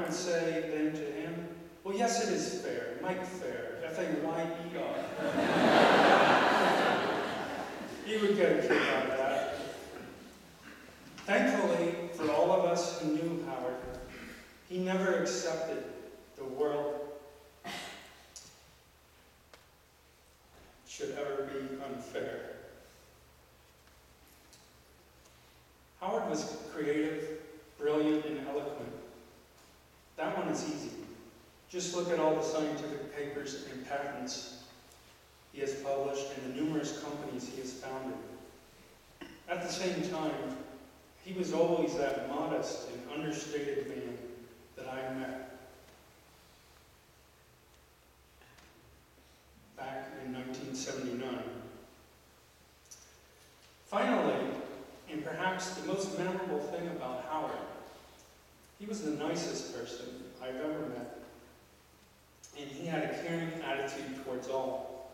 would say then to him, well, yes, it is fair, Mike Fair, F-A-Y-E-R. He would get a kick out of that. Thankfully, for all of us who knew Howard, he never accepted the world should ever be unfair. Howard was creative, brilliant, and eloquent. That one is easy. Just look at all the scientific papers and patents he has published and the numerous companies he has founded. At the same time, he was always that modest and understated man that I met back in 1979. Finally, and perhaps the most memorable thing about Howard, he was the nicest person I've ever met, and he had a caring attitude towards all.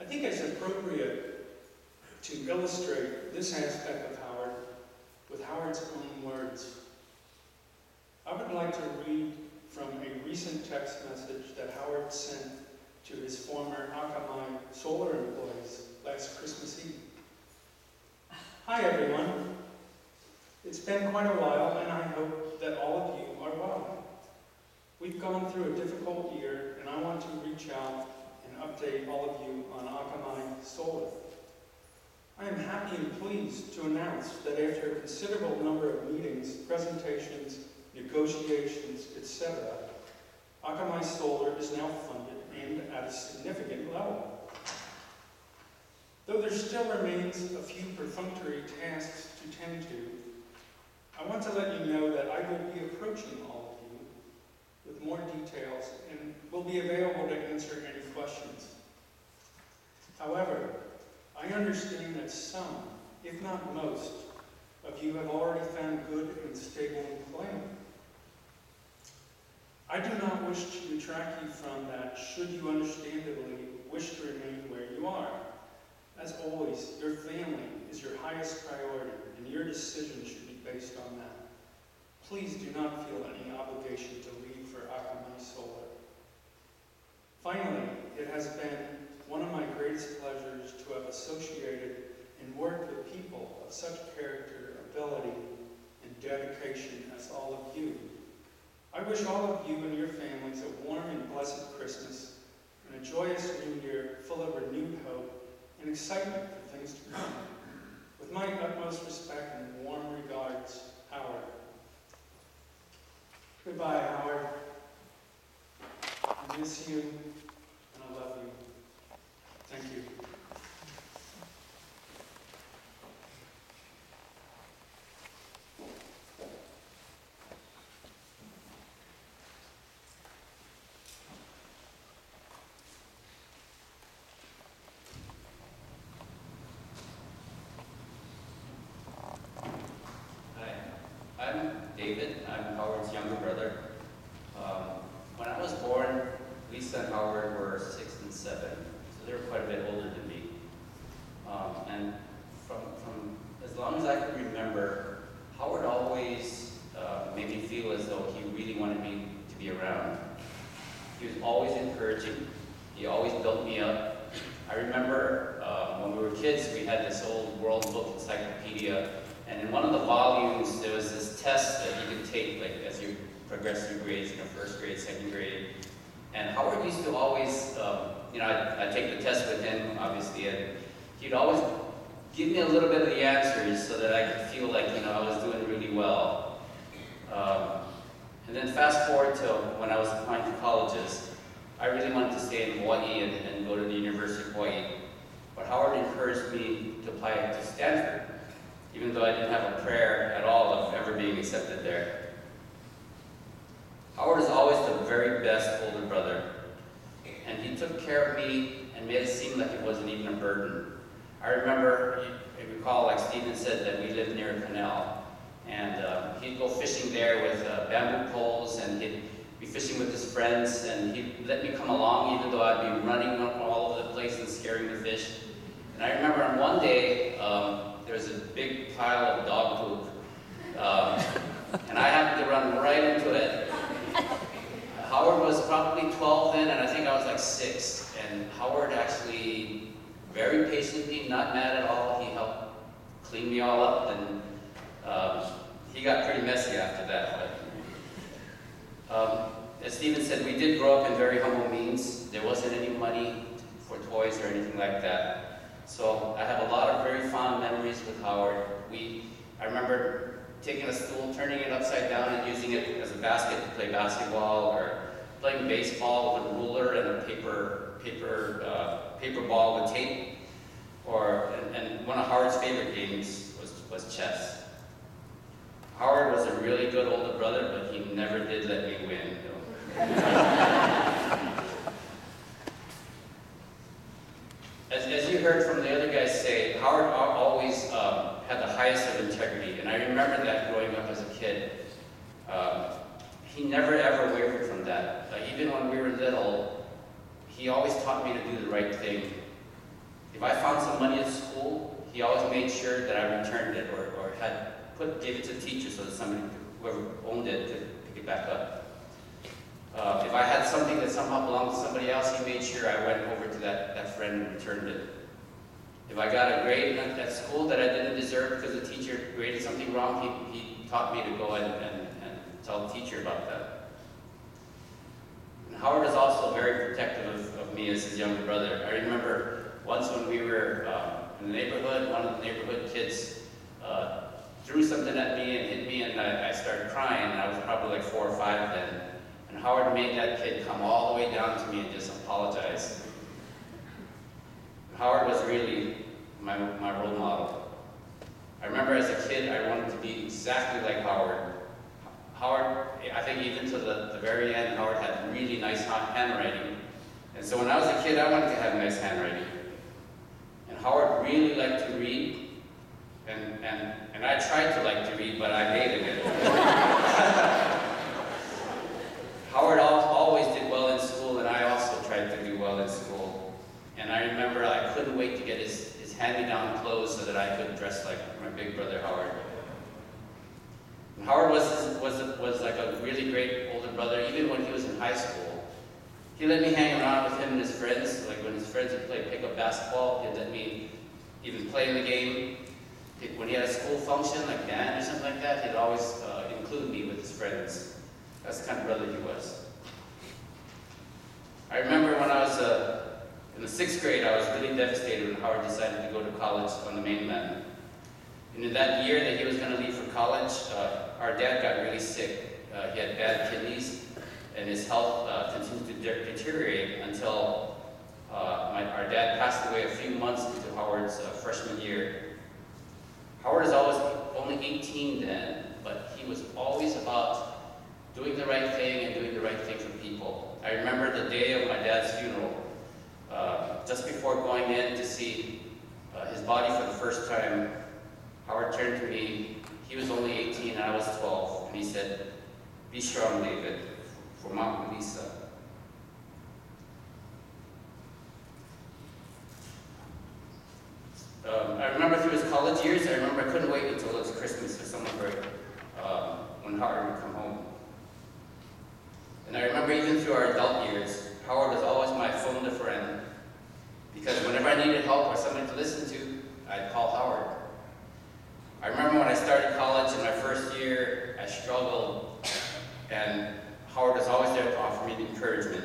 I think it's appropriate to illustrate this aspect of Howard with Howard's own words. I would like to read from a recent text message that Howard sent to his former Akamai solar employees last Christmas Eve. Hi everyone. It's been quite a while, and I hope that all of you are well. We've gone through a difficult year, and I want to reach out and update all of you on Akamai Solar. I am happy and pleased to announce that after a considerable number of meetings, presentations, negotiations, etc., Akamai Solar is now funded and at a significant level. Though there still remains a few perfunctory tasks to tend to, I want to let you know that I will be approaching all of you with more details and will be available to answer any questions. However, I understand that some, if not most, of you have already found good and stable employment. I do not wish to detract you from that should you understandably wish to remain where you are. As always, your family is your highest priority, and your decision should be based on that. Please do not feel any obligation to leave for Akamai Solar. Finally, it has been one of my greatest pleasures to have associated and worked with people of such character, ability, and dedication as all of you. I wish all of you and your families a warm and blessed Christmas and a joyous New Year full of renewed hope and excitement for things to come. With my utmost respect and warm regards, Howard. Goodbye, Howard. I miss you, and I love you. Thank you. I'm David. I'm Howard's younger brother. When I was born, Lisa and Howard were 6 and 7, so they were quite a bit older than me. And from as long as I can remember, Howard always made me feel as though he really wanted me to be around. He was always encouraging. He always built me up. I remember when we were kids, we had this old World Book Encyclopedia. And in one of the volumes, there was this test that you could take, like as you progress through grades, first grade, second grade. And Howard used to always, I'd take the test with him, obviously, and he'd always give me a little bit of the answers so that I could feel like, I was doing really well. And then fast forward to when I was applying to colleges, I really wanted to stay in Hawaii and go to the University of Hawaii. But Howard encouraged me to apply to Stanford, even though I didn't have a prayer at all of ever being accepted there. Howard is always the very best older brother, and he took care of me and made it seem like it wasn't even a burden. I remember, I recall, like Stephen said, that we lived near a canal, and he'd go fishing there with bamboo poles, and he'd be fishing with his friends, and he'd let me come along even though I'd be running all over the place and scaring the fish. And I remember on one day, there was a big pile of dog poop, and I happened to run right into it. probably 12 then, and I think I was like 6. And Howard actually, very patiently, not mad at all, he helped clean me all up, and he got pretty messy after that. But as Stephen said, we did grow up in very humble means. There wasn't any money for toys or anything like that. So I have a lot of very fond memories with Howard. I remember taking a stool, turning it upside down, and using it as a basket to play basketball, or playing baseball with a ruler and a paper ball with tape. And one of Howard's favorite games was chess. Howard was a really good older brother, but he never did let me win. As you heard from the other guys say, Howard always had the highest of integrity, and I remember that growing up as a kid. He never ever wavered from that. Even when we were little, he always taught me to do the right thing. If I found some money at school, he always made sure that I returned it, or gave it to the teacher so that whoever owned it, could pick it back up. If I had something that somehow belonged to somebody else, he made sure I went over to that friend and returned it. If I got a grade at school that I didn't deserve because the teacher graded something wrong, he taught me to go and tell the teacher about that. And Howard is also very protective of me as his younger brother. I remember once when we were in the neighborhood, one of the neighborhood kids threw something at me and hit me, and I started crying. I was probably like 4 or 5 then. And Howard made that kid come all the way down to me and just apologize. Howard was really my role model. I remember as a kid, I wanted to be exactly like Howard. Howard, I think even to the very end, Howard had really nice handwriting. And so when I was a kid, I wanted to have nice handwriting. And Howard really liked to read. And I tried to like to read, but I hated it. Howard always did well in school, and I also tried to do well in school. And I remember I couldn't wait to get his hand-me-down clothes so that I could dress like my big brother Howard. And Howard was like a really great older brother, even when he was in high school. He let me hang around with him and his friends. Like when his friends would play pickup basketball, he'd let me even play in the game. When he had a school function, like band or something like that, he'd always include me with his friends. That's the kind of brother he was. I remember when I was in the 6th grade, I was really devastated when Howard decided to go to college on the mainland. And in that year that he was going to leave for college, our dad got really sick. He had bad kidneys, and his health continued to deteriorate until our dad passed away a few months into Howard's freshman year. Howard is always only 18 then, but he was always about doing the right thing and doing the right thing for people. I remember the day of my dad's funeral, just before going in to see his body for the first time, Howard turned to me. He was only 18 and I was 12, and he said, "Be strong, David, for Mom and Lisa." I remember through his college years, I remember I couldn't wait until it was Christmas or summer break when Howard would come home. And I remember even through our adult years, Howard was always my phone a friend, because whenever I needed help or somebody to listen to, I'd call Howard. I remember when I started college in my first year, I struggled, and Howard was always there to offer me encouragement.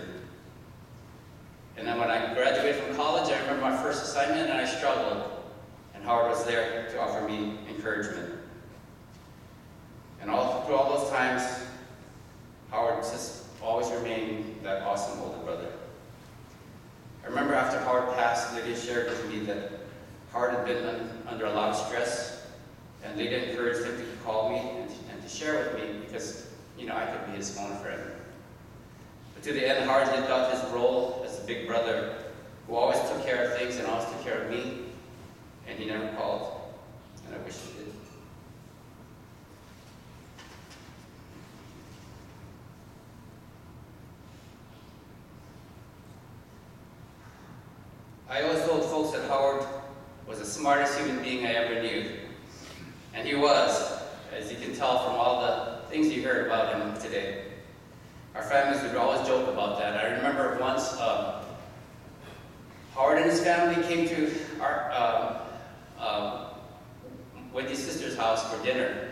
And then when I graduated from college, I remember my first assignment, and I struggled. And Howard was there to offer me encouragement. And through all those times, Howard just always remained that awesome older brother. I remember after Howard passed, Lydia shared with me that Howard had been under a lot of stress, and Lydia encouraged him to call me and to share with me because, I could be his phone friend. But to the end, Howard lived out his role as a big brother who always took care of things and always took care of me. And he never called, and I wish he did. I always told folks that Howard was the smartest human being I ever knew. And he was, as you can tell from all the things you heard about him today. Our families would always joke about that. I remember once Howard and his family came to our Wendy's sister's house for dinner,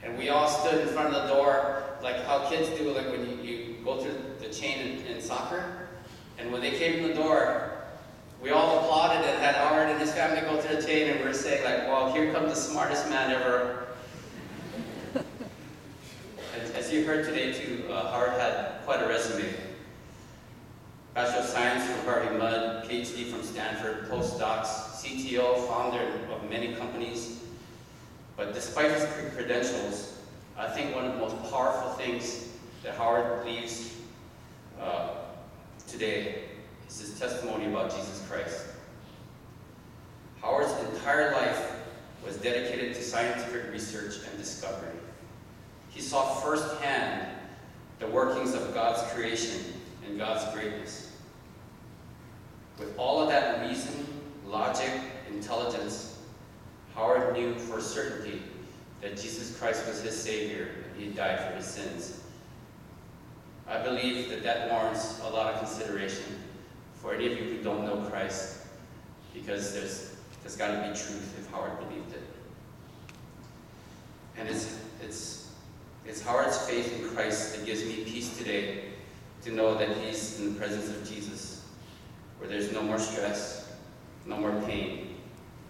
and we all stood in front of the door like how kids do, like when you go through the chain in soccer. And when they came to the door, we all applauded and had Howard and his family go through the chain, and we were saying like, "Wow, here comes the smartest man ever." As you heard today too, Howard had quite a resume. Bachelor of Science from Harvard-Mudd, PhD from Stanford, postdocs, CTO, founder of many companies. But despite his credentials, I think one of the most powerful things that Howard leaves today is his testimony about Jesus Christ. Howard's entire life was dedicated to scientific research and discovery. He saw firsthand the workings of God's creation and God's greatness. With all of that reason, logic, intelligence, Howard knew for certainty that Jesus Christ was his Savior and he died for his sins. I believe that warrants a lot of consideration for any of you who don't know Christ, because there's got to be truth if Howard believed it. And it's Howard's faith in Christ that gives me peace today to know that he's in the presence of Jesus, where there's no more stress, no more pain,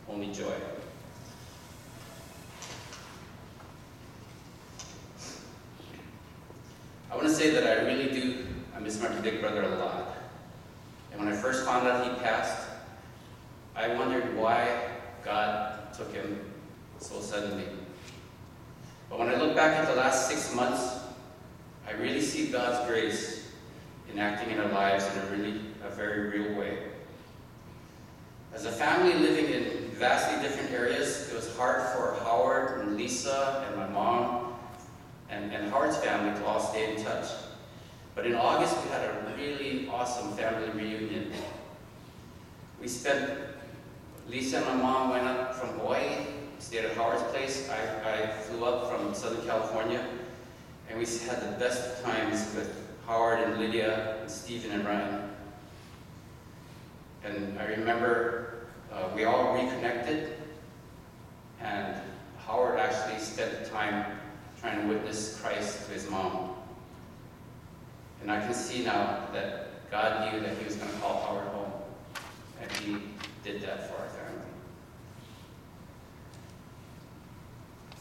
only joy. I want to say that I really do, I miss my big brother a lot. And when I first found out he passed, I wondered why God took him so suddenly. But when I look back at the last 6 months, I really see God's grace enacting in our lives in a very real way. As a family living in vastly different areas, it was hard for Howard and Lisa and my mom and Howard's family to all stay in touch. But in August, we had a really awesome family reunion. Lisa and my mom went up from Hawaii, stayed at Howard's place. I flew up from Southern California, and we had the best times with Howard and Lydia and Stephen and Ryan. And I remember we all reconnected, and Howard actually spent time trying to witness Christ to his mom. And I can see now that God knew that he was going to call Howard home, and he did that for our family.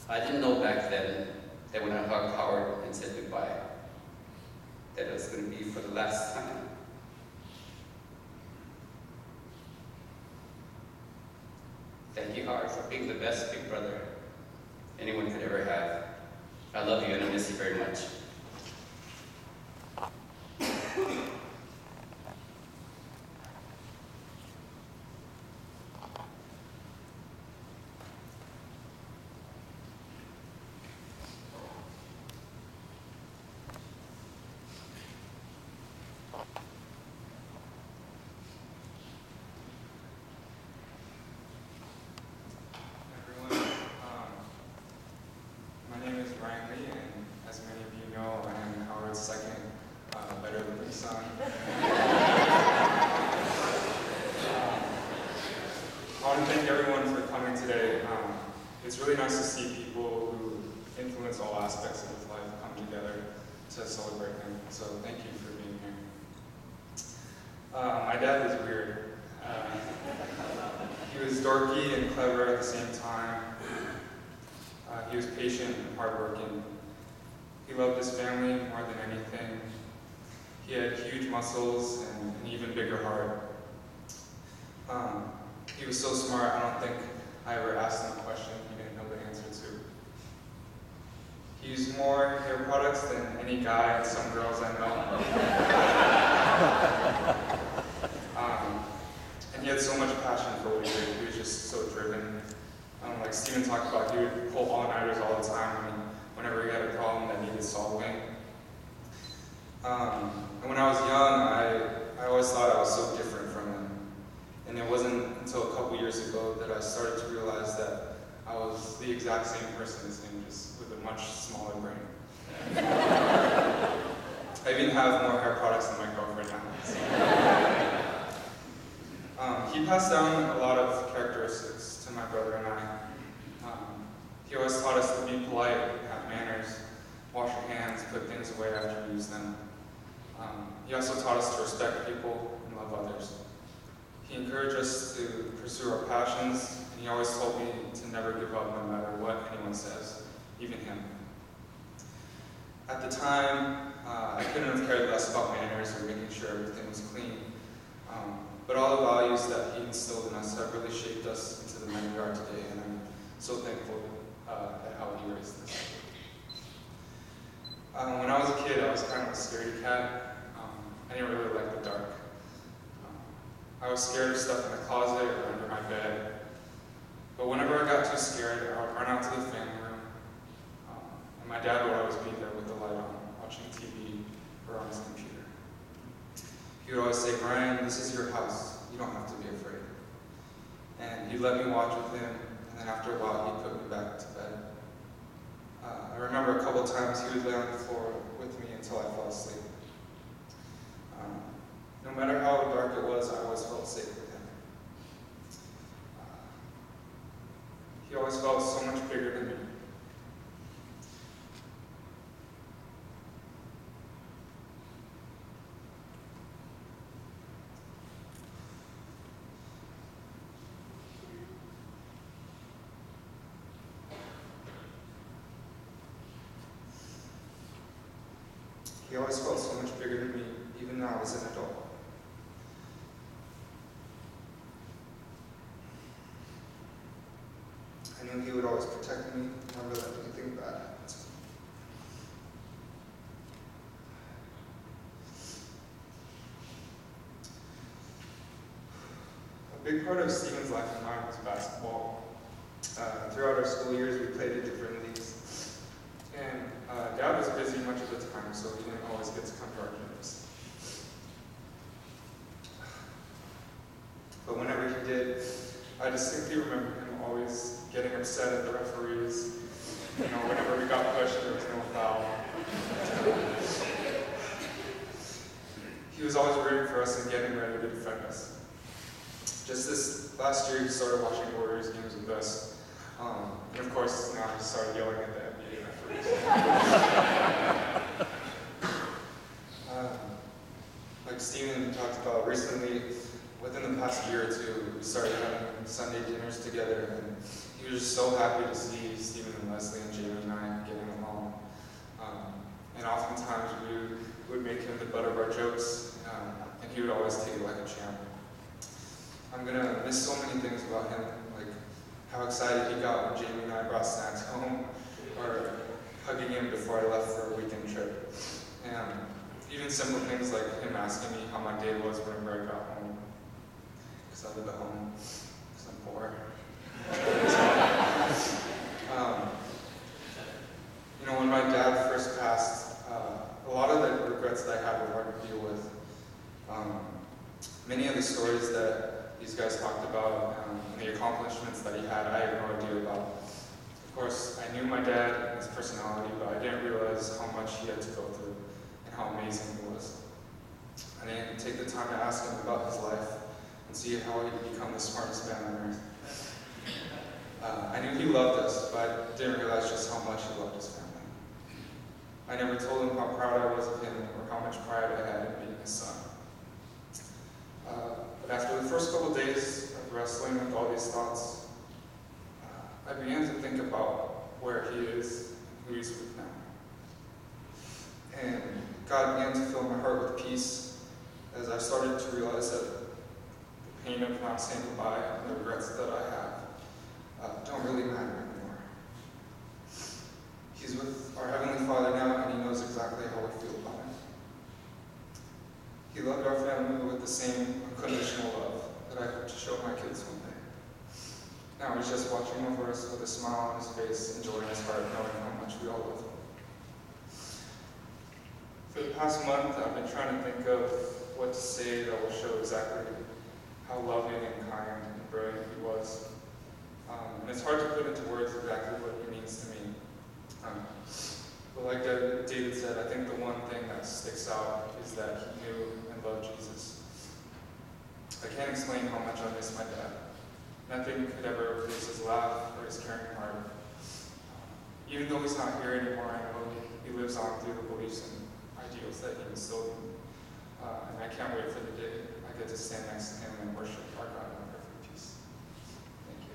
I didn't know back then that when I hugged Howard and said goodbye, that it was going to be for the last time. Thank you, Howard, for being the best big brother anyone could ever have. I love you and I miss you very much. It's really nice to see people who influence all aspects of his life come together to celebrate him. So thank you for being here. My dad was weird. He was dorky and clever at the same time. He was patient and hardworking. He loved his family more than anything. He had huge muscles and an even bigger heart. He was so smart, I don't think I ever asked him a question he didn't know the answer to. He used more hair products than any guy and some girls I know. And he had so much passion for what he did. He was just so driven. Like Stephen talked about, he would pull all-nighters all the time whenever he had a problem that needed solving. And when I was young, I always thought I was so different from him. And it wasn't until a couple years ago that I started to realize that I was the exact same person as him, just with a much smaller brain. I even even have more hair products than my girlfriend now. He passed down a lot of characteristics to my brother and I. He always taught us to be polite, have manners, wash your hands, put things away after you use them. He also taught us to respect people and love others. He encouraged us to pursue our passions, and he always told me to never give up no matter what anyone says, even him. At the time, I couldn't have cared less about manners or making sure everything was clean. But all the values that he instilled in us have really shaped us into the men we are today, and I'm so thankful at how he raised us. When I was a kid, I was kind of a scaredy cat. I didn't really like the dark. I was scared of stuff in the closet or under my bed. But whenever I got too scared, I would run out to the family room. And my dad would always be there with the light on, watching TV or on his computer. He would always say, "Brian, this is your house. You don't have to be afraid." And he'd let me watch with him, and then after a while, he'd put me back to bed. I remember a couple times he would lay on the floor with me until I fell asleep. No matter how dark it was, I always felt safe with him. He always felt so much bigger than me. He always felt so much bigger than me, even though I was an adult. I knew he would always protect me, never let anything bad happen to me. A big part of Stephen's life and mine was basketball. Throughout our school years, we played in different leagues. And Dad was busy much of the time, so he didn't always get to come to our games. But whenever he did, I distinctly remember him always getting upset at the referees. Whenever we got pushed, there was no foul. He was always rooting for us and getting ready to defend us. Just this last year, he started watching Warriors games with us. And of course, now he started yelling at the NBA referees. Like Stephen talked about recently, within the past year or two, we started having Sunday dinners together, and he was just so happy to see Stephen and Leslie and Jamie and I getting along. And oftentimes we would make him the butt of our jokes, and he would always take it like a champ. I'm gonna miss so many things about him, like how excited he got when Jamie and I brought snacks home, or hugging him before I left for a weekend trip. And even simple things like him asking me how my day was whenever I got home. Because I live at home, because I'm poor. When my dad first passed, a lot of the regrets that I had were hard to deal with. Many of the stories that these guys talked about and the accomplishments that he had, I had no idea about. Of course, I knew my dad and his personality, but I didn't realize how much he had to go through and how amazing he was. I didn't take the time to ask him about his life and see how he could become the smartest man on earth. I knew he loved us, but I didn't realize just how much he loved his family. I never told him how proud I was of him or how much pride I had in being his son. But after the first couple days of wrestling with all these thoughts, I began to think about where he is and who he's with now. And God began to fill my heart with peace as I started to realize that the pain of not saying goodbye and the regrets that I have don't really matter anymore. He's with our Heavenly Father now, and he knows exactly how we feel about him. He loved our family with the same unconditional love that I hope to show my kids one day. Now he's just watching over us with a smile on his face, enjoying his heart, knowing how much we all love him. For the past month, I've been trying to think of what to say that will show exactly how loving and kind and brilliant he was. And it's hard to put into words exactly what he means to me. But like David said, I think the one thing that sticks out is that he knew and loved Jesus. I can't explain how much I miss my dad. Nothing could ever replace his laugh or his caring heart. Even though he's not here anymore, I know he lives on through the beliefs and ideals that he instilled in me. And I can't wait for the day I get to stand next to him and worship our God in perfect peace. Thank you.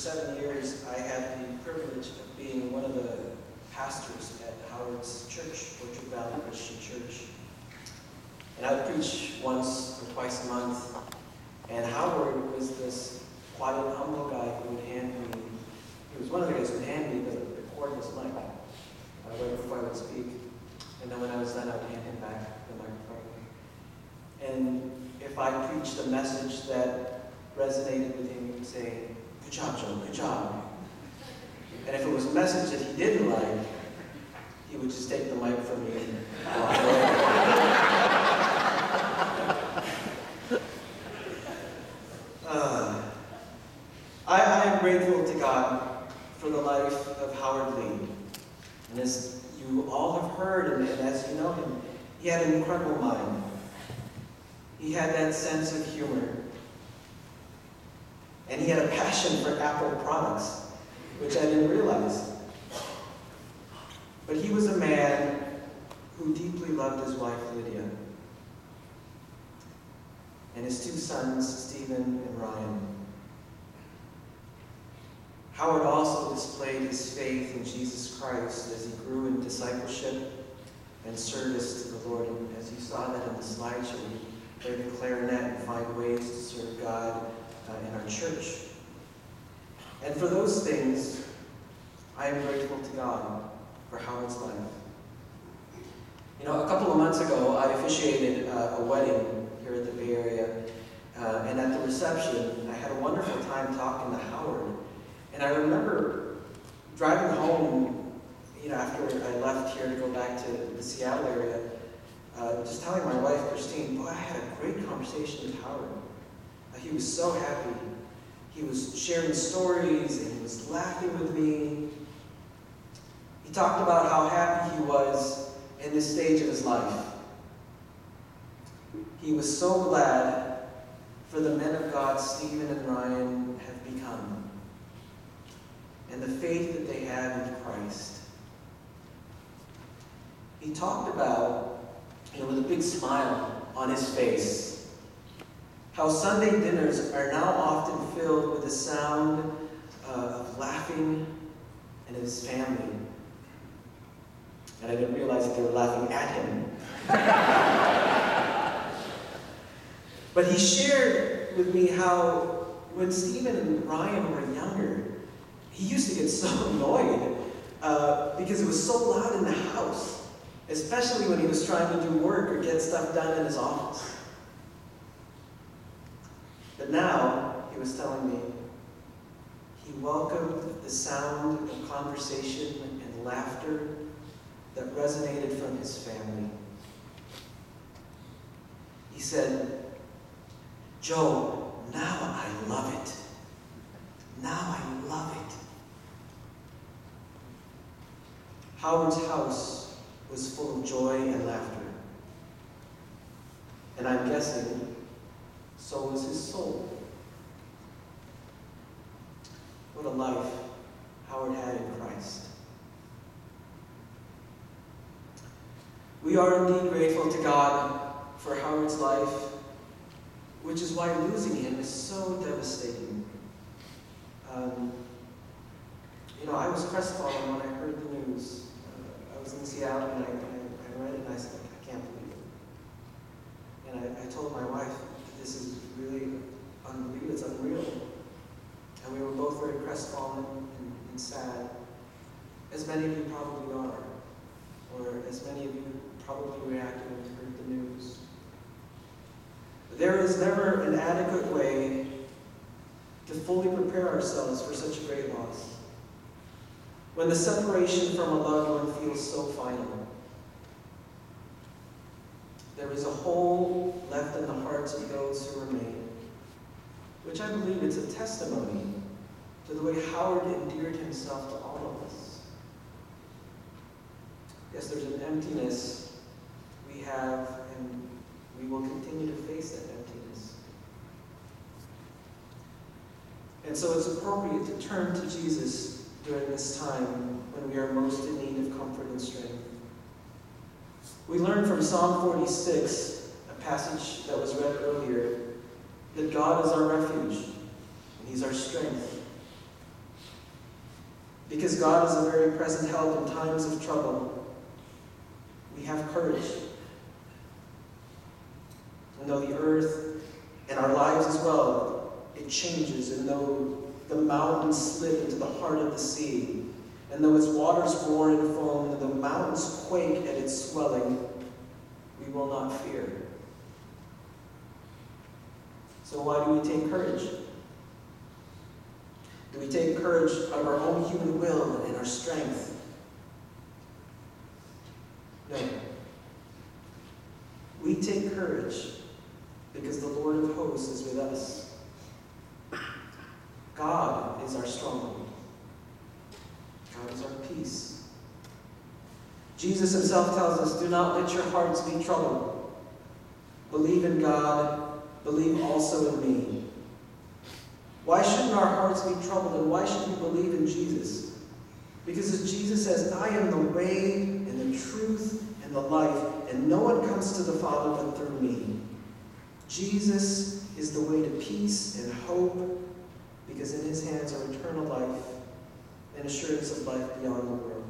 7 years, I had the privilege of being one of the pastors at Howard's church, Orchard Valley Christian Church. And I would preach once or twice a month. And Howard was this quiet, humble guy who would hand me, he was one of the guys who would hand me the cordless mic right before I would speak. And then when I was done, I would hand him back the microphone. And if I preached a message that resonated with him, he would say, "Good job, Joe, good job." And if it was a message that he didn't like, he would just take the mic from me and walk away. I am grateful to God for the life of Howard Lee. And as you all have heard, and as you know him, he had an incredible mind. He had that sense of humor. And he had a passion for Apple products, which I didn't realize. But he was a man who deeply loved his wife, Lydia, and his 2 sons, Stephen and Ryan. Howard also displayed his faith in Jesus Christ as he grew in discipleship and service to the Lord. And as you saw that in the slideshow, he played the clarinet and find ways to serve God in our church. And for those things, I am grateful to God for Howard's life. You know, a couple of months ago, I officiated a wedding here at the Bay Area. And at the reception, I had a wonderful time talking to Howard. And I remember driving home, after I left here to go back to the Seattle area, just telling my wife, Christine, boy, I had a great conversation with Howard. He was so happy. He was sharing stories and he was laughing with me. He talked about how happy he was in this stage of his life. He was so glad for the men of God Stephen and Ryan have become, and the faith that they have in Christ. He talked about, with a big smile on his face, how Sunday dinners are now often filled with the sound of laughing and his family. And I didn't realize that they were laughing at him. But he shared with me how when Stephen and Ryan were younger, he used to get so annoyed because it was so loud in the house, especially when he was trying to do work or get stuff done in his office. But now, he was telling me, he welcomed the sound of conversation and laughter that resonated from his family. He said, "Joe, now I love it. Now I love it." Howard's house was full of joy and laughter. And I'm guessing so was his soul. What a life Howard had in Christ. We are indeed grateful to God for Howard's life, which is why losing him is so devastating. I was crestfallen when I heard the news. I was in Seattle and I read it and I said, I can't believe it. And I told my wife, this is really unbelievable, it's unreal. And we were both very crestfallen and sad, as many of you probably are, or as many of you probably reacted when you heard the news. There is never an adequate way to fully prepare ourselves for such a great loss. When the separation from a loved one feels so final, there is a hole left in the hearts of those who remain, which I believe is a testimony to the way Howard endeared himself to all of us. Yes, there's an emptiness we have, and we will continue to face that emptiness. And so it's appropriate to turn to Jesus during this time when we are most in need of comfort and strength. We learn from Psalm 46, a passage that was read earlier, that God is our refuge, and He's our strength. Because God is a very present help in times of trouble, we have courage. And though the earth and our lives as well, it changes, and though the mountains slip into the heart of the sea, and though its waters roar and foam, and the mountains quake at its swelling, we will not fear. So why do we take courage? Do we take courage out of our own human will and our strength? No. We take courage because the Lord of hosts is with us. God is our stronghold. God is our peace. Jesus himself tells us, do not let your hearts be troubled. Believe in God, believe also in me. Why shouldn't our hearts be troubled, and why should we believe in Jesus? Because as Jesus says, I am the way and the truth and the life, and no one comes to the Father but through me. Jesus is the way to peace and hope, because in his hands are eternal life and assurance of life beyond the world.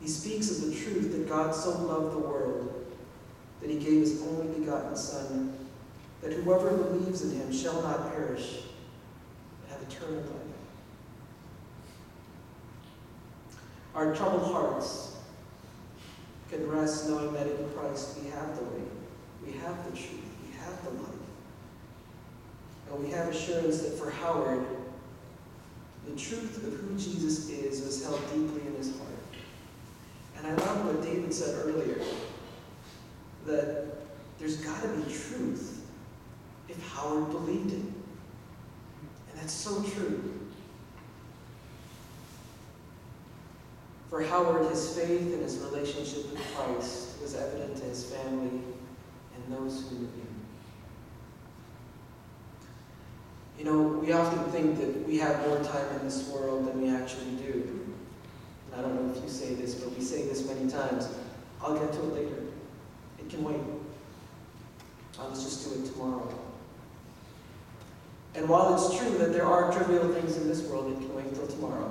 He speaks of the truth that God so loved the world that he gave his only begotten Son, that whoever believes in him shall not perish, but have eternal life. Our troubled hearts can rest knowing that in Christ we have the way, we have the truth, we have the life. And we have assurance that for Howard, the truth of who Jesus is was held deeply in his heart. And I love what David said earlier, that there's got to be truth if Howard believed it. And that's so true. For Howard, his faith and his relationship with Christ was evident to his family and those who knew him. You know, we often think that we have more time in this world than we actually do. And I don't know if you say this, but we say this many times. I'll get to it later. It can wait. Let's just do it tomorrow. And while it's true that there are trivial things in this world that can wait till tomorrow,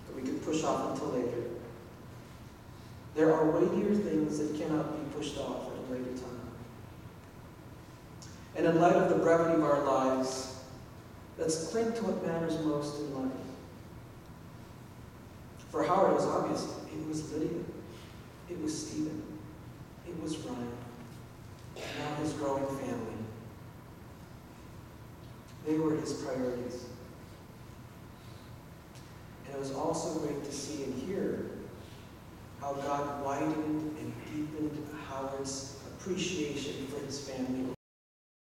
that we can push off until later, there are weightier things that cannot be pushed off at a later time. And in light of the brevity of our lives, let's cling to what matters most in life. For Howard, it was obvious. It was Lydia. It was Stephen. It was Ryan. And now his growing family. They were his priorities. And it was also great to see and hear how God widened and deepened Howard's appreciation for his family